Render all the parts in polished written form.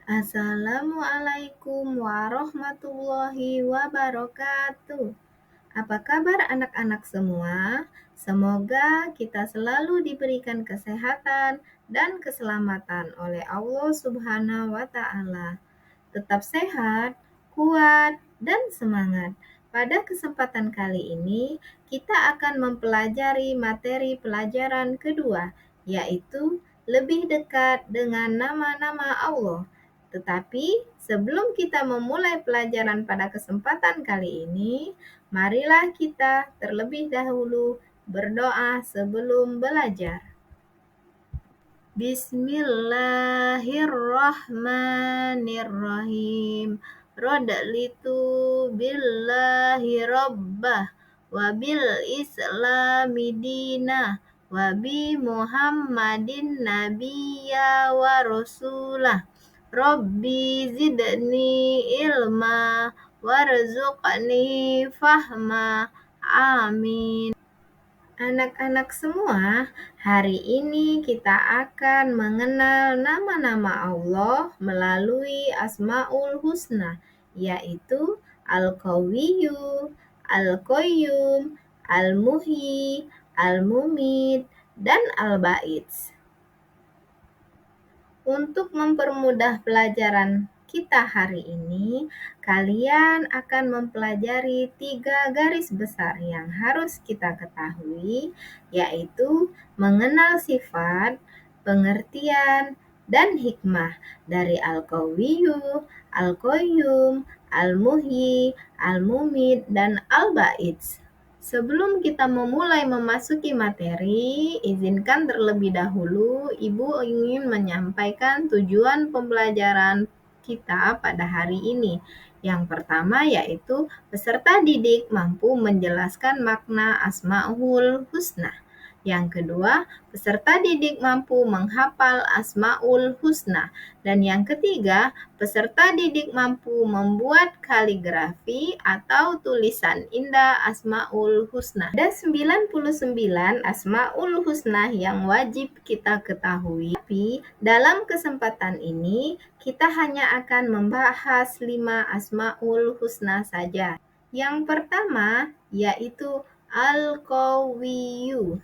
Assalamualaikum warahmatullahi wabarakatuh. Apa kabar anak-anak semua? Semoga kita selalu diberikan kesehatan dan keselamatan oleh Allah Subhanahu wa Ta'ala. Tetap sehat, kuat, dan semangat. Pada kesempatan kali ini, kita akan mempelajari materi pelajaran kedua, yaitu lebih dekat dengan nama-nama Allah. Tetapi sebelum kita memulai pelajaran pada kesempatan kali ini, marilah kita terlebih dahulu berdoa sebelum belajar. Bismillahirrahmanirrahim. Rodalitu billahi rabbah wa bil islami dinah wa bi muhammadin nabiyya wa rasulah. Rabbi zidni ilma warzuqni fahma. Amin. Anak-anak semua, hari ini kita akan mengenal nama-nama Allah melalui Asmaul Husna, yaitu Al-Qawiyyu, Al-Qayyum, Al-Muhyi, Al-Mumit, dan Al-Ba'its. Untuk mempermudah pelajaran kita hari ini, kalian akan mempelajari 3 garis besar yang harus kita ketahui, yaitu mengenal sifat, pengertian, dan hikmah dari Al-Qawiyyu, Al-Qayyum, Al-Muhyi, Al-Mumit, dan Al-Ba'its. Sebelum kita memulai memasuki materi, izinkan terlebih dahulu Ibu ingin menyampaikan tujuan pembelajaran kita pada hari ini. Yang pertama yaitu peserta didik mampu menjelaskan makna Asmaul Husna. Yang kedua, peserta didik mampu menghafal Asmaul Husna. Dan yang ketiga, peserta didik mampu membuat kaligrafi atau tulisan indah Asmaul Husna. Ada 99 Asmaul Husna yang wajib kita ketahui. Tapi dalam kesempatan ini, kita hanya akan membahas 5 Asmaul Husna saja. Yang pertama yaitu Al-Qawiyyu.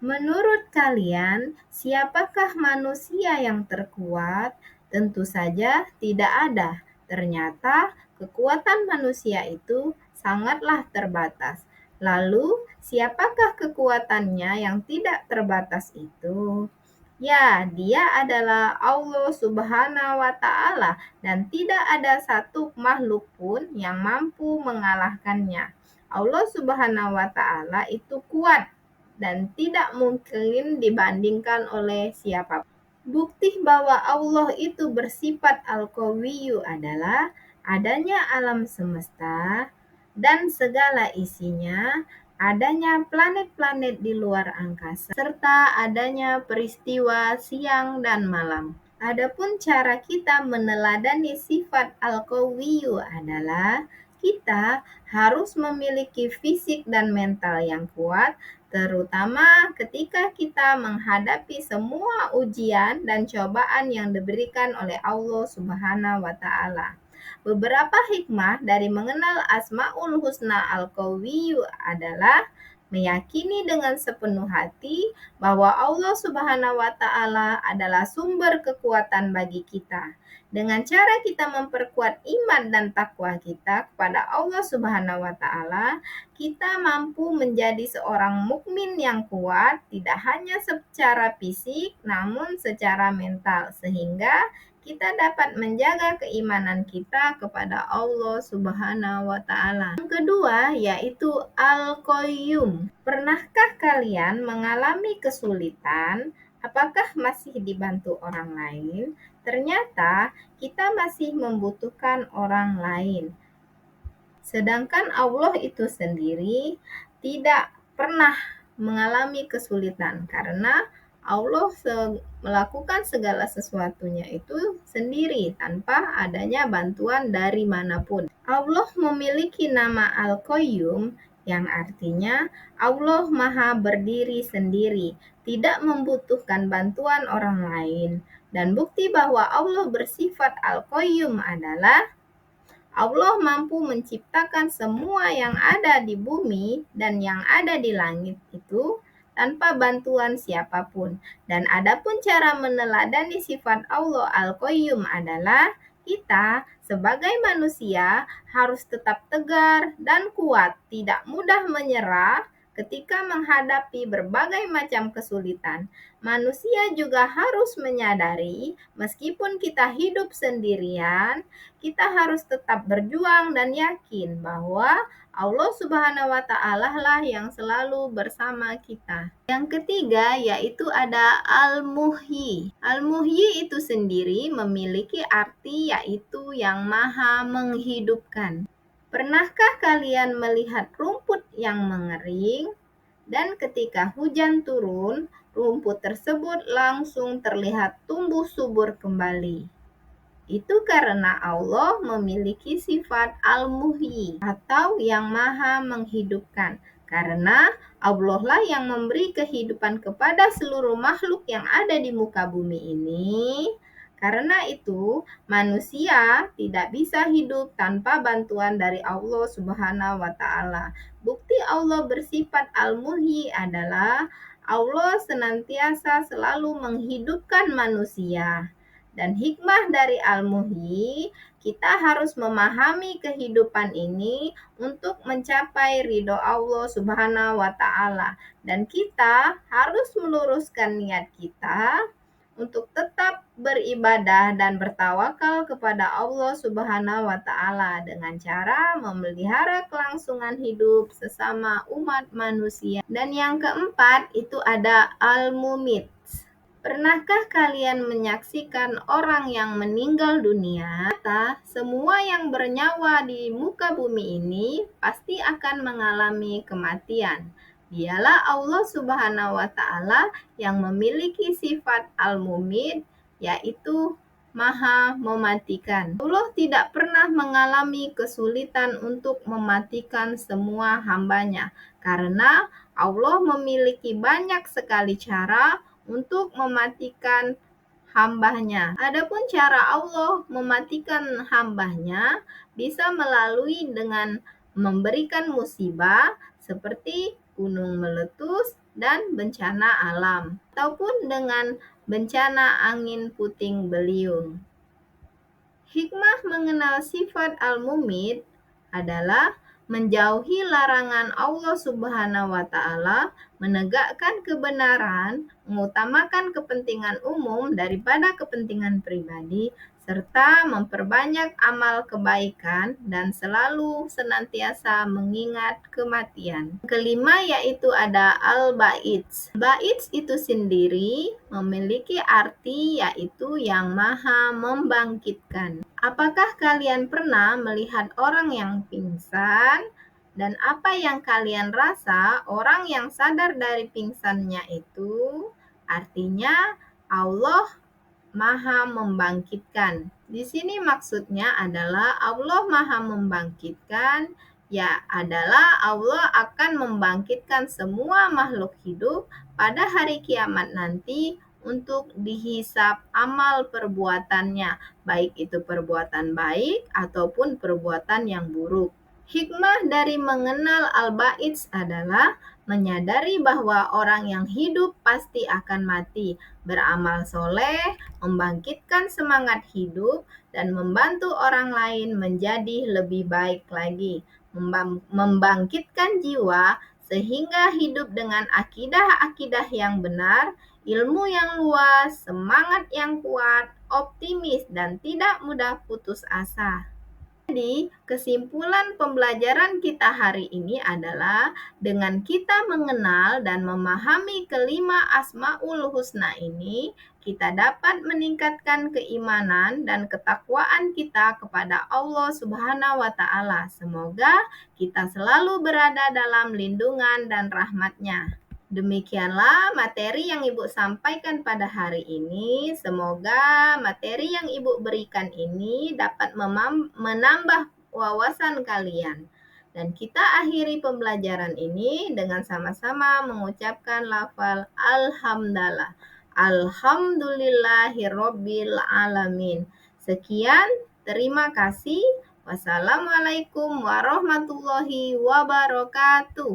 Menurut kalian, siapakah manusia yang terkuat? Tentu saja tidak ada. Ternyata kekuatan manusia itu sangatlah terbatas. Lalu, siapakah kekuatannya yang tidak terbatas itu? Ya, dia adalah Allah Subhanahu wa Ta'ala, dan tidak ada satu makhluk pun yang mampu mengalahkannya. Allah Subhanahu wa Ta'ala itu kuat dan tidak mungkin dibandingkan oleh siapapun. Bukti bahwa Allah itu bersifat Al-Qawiyyu adalah adanya alam semesta dan segala isinya, adanya planet-planet di luar angkasa, serta adanya peristiwa siang dan malam. Adapun cara kita meneladani sifat Al-Qawiyyu adalah kita harus memiliki fisik dan mental yang kuat, terutama ketika kita menghadapi semua ujian dan cobaan yang diberikan oleh Allah Subhanahu wa Ta'ala. Beberapa hikmah dari mengenal Asmaul Husna Al-Qawiyyu adalah meyakini dengan sepenuh hati bahwa Allah Subhanahu wa Ta'ala adalah sumber kekuatan bagi kita. Dengan cara kita memperkuat iman dan takwa kita kepada Allah Subhanahu wa Ta'ala, kita mampu menjadi seorang mukmin yang kuat, tidak hanya secara fisik namun secara mental, sehingga kita dapat menjaga keimanan kita kepada Allah Subhanahu wa Ta'ala. Yang kedua yaitu Al-Qayyum. Pernahkah kalian mengalami kesulitan? Apakah masih dibantu orang lain? Ternyata kita masih membutuhkan orang lain. Sedangkan Allah itu sendiri tidak pernah mengalami kesulitan karena Allah melakukan segala sesuatunya itu sendiri tanpa adanya bantuan dari manapun. Allah memiliki nama Al-Qayyum yang artinya Allah Maha berdiri sendiri, tidak membutuhkan bantuan orang lain. Dan bukti bahwa Allah bersifat Al-Qayyum adalah Allah mampu menciptakan semua yang ada di bumi dan yang ada di langit itu tanpa bantuan siapapun. Dan adapun cara meneladani sifat Allah Al-Qayyum adalah kita sebagai manusia harus tetap tegar dan kuat, tidak mudah menyerah ketika menghadapi berbagai macam kesulitan. Manusia juga harus menyadari, meskipun kita hidup sendirian, kita harus tetap berjuang dan yakin bahwa Allah Subhanahu wa Ta'ala lah yang selalu bersama kita. Yang ketiga yaitu ada Al-Muhyi. Al-Muhyi itu sendiri memiliki arti yaitu yang maha menghidupkan. Pernahkah kalian melihat rumput yang mengering? Dan ketika hujan turun, rumput tersebut langsung terlihat tumbuh subur kembali. Itu karena Allah memiliki sifat Al-Muhyi atau yang maha menghidupkan. Karena Allah lah yang memberi kehidupan kepada seluruh makhluk yang ada di muka bumi ini. Karena itu, manusia tidak bisa hidup tanpa bantuan dari Allah Subhanahu wa Ta'ala. Bukti Allah bersifat Al-Muhyi adalah Allah senantiasa selalu menghidupkan manusia. Dan hikmah dari Al-Muhyi, kita harus memahami kehidupan ini untuk mencapai ridho Allah Subhanahu wa Ta'ala. Dan kita harus meluruskan niat kita untuk tetap beribadah dan bertawakal kepada Allah Subhanahu wa Ta'ala dengan cara memelihara kelangsungan hidup sesama umat manusia. Dan yang keempat itu ada Al-Mumit. Pernahkah kalian menyaksikan orang yang meninggal dunia? Semua yang bernyawa di muka bumi ini pasti akan mengalami kematian. Dialah Allah Subhanahu wa Ta'ala yang memiliki sifat Al-Mumit, yaitu Maha mematikan. Allah tidak pernah mengalami kesulitan untuk mematikan semua hambanya, karena Allah memiliki banyak sekali cara untuk mematikan hambanya. Adapun cara Allah mematikan hambanya bisa melalui dengan memberikan musibah seperti gunung meletus dan bencana alam, ataupun dengan bencana angin puting beliung. Hikmah mengenal sifat Al-Mumit adalah menjauhi larangan Allah Subhanahu wa Ta'ala, menegakkan kebenaran, mengutamakan kepentingan umum daripada kepentingan pribadi, serta memperbanyak amal kebaikan dan selalu senantiasa mengingat kematian. Kelima yaitu ada Al-Ba'its. Ba'its itu sendiri memiliki arti yaitu yang maha membangkitkan. Apakah kalian pernah melihat orang yang pingsan? Dan apa yang kalian rasa orang yang sadar dari pingsannya itu? Artinya Allah Maha membangkitkan. Di sini maksudnya adalah Allah Maha membangkitkan, ya adalah Allah akan membangkitkan semua makhluk hidup pada hari kiamat nanti untuk dihisap amal perbuatannya, baik itu perbuatan baik ataupun perbuatan yang buruk. Hikmah dari mengenal Al-Ba'its adalah menyadari bahwa orang yang hidup pasti akan mati, beramal soleh, membangkitkan semangat hidup, dan membantu orang lain menjadi lebih baik lagi, membangkitkan jiwa sehingga hidup dengan akidah-akidah yang benar, ilmu yang luas, semangat yang kuat, optimis, dan tidak mudah putus asa. Jadi, kesimpulan pembelajaran kita hari ini adalah dengan kita mengenal dan memahami kelima Asmaul Husna ini, kita dapat meningkatkan keimanan dan ketakwaan kita kepada Allah Subhanahu wa Ta'ala. Semoga kita selalu berada dalam lindungan dan rahmat-Nya. Demikianlah materi yang Ibu sampaikan pada hari ini. Semoga materi yang Ibu berikan ini dapat menambah wawasan kalian. Dan kita akhiri pembelajaran ini dengan sama-sama mengucapkan lafal Alhamdulillah. Alhamdulillahirobbil alamin. Sekian, terima kasih. Wassalamualaikum warahmatullahi wabarakatuh.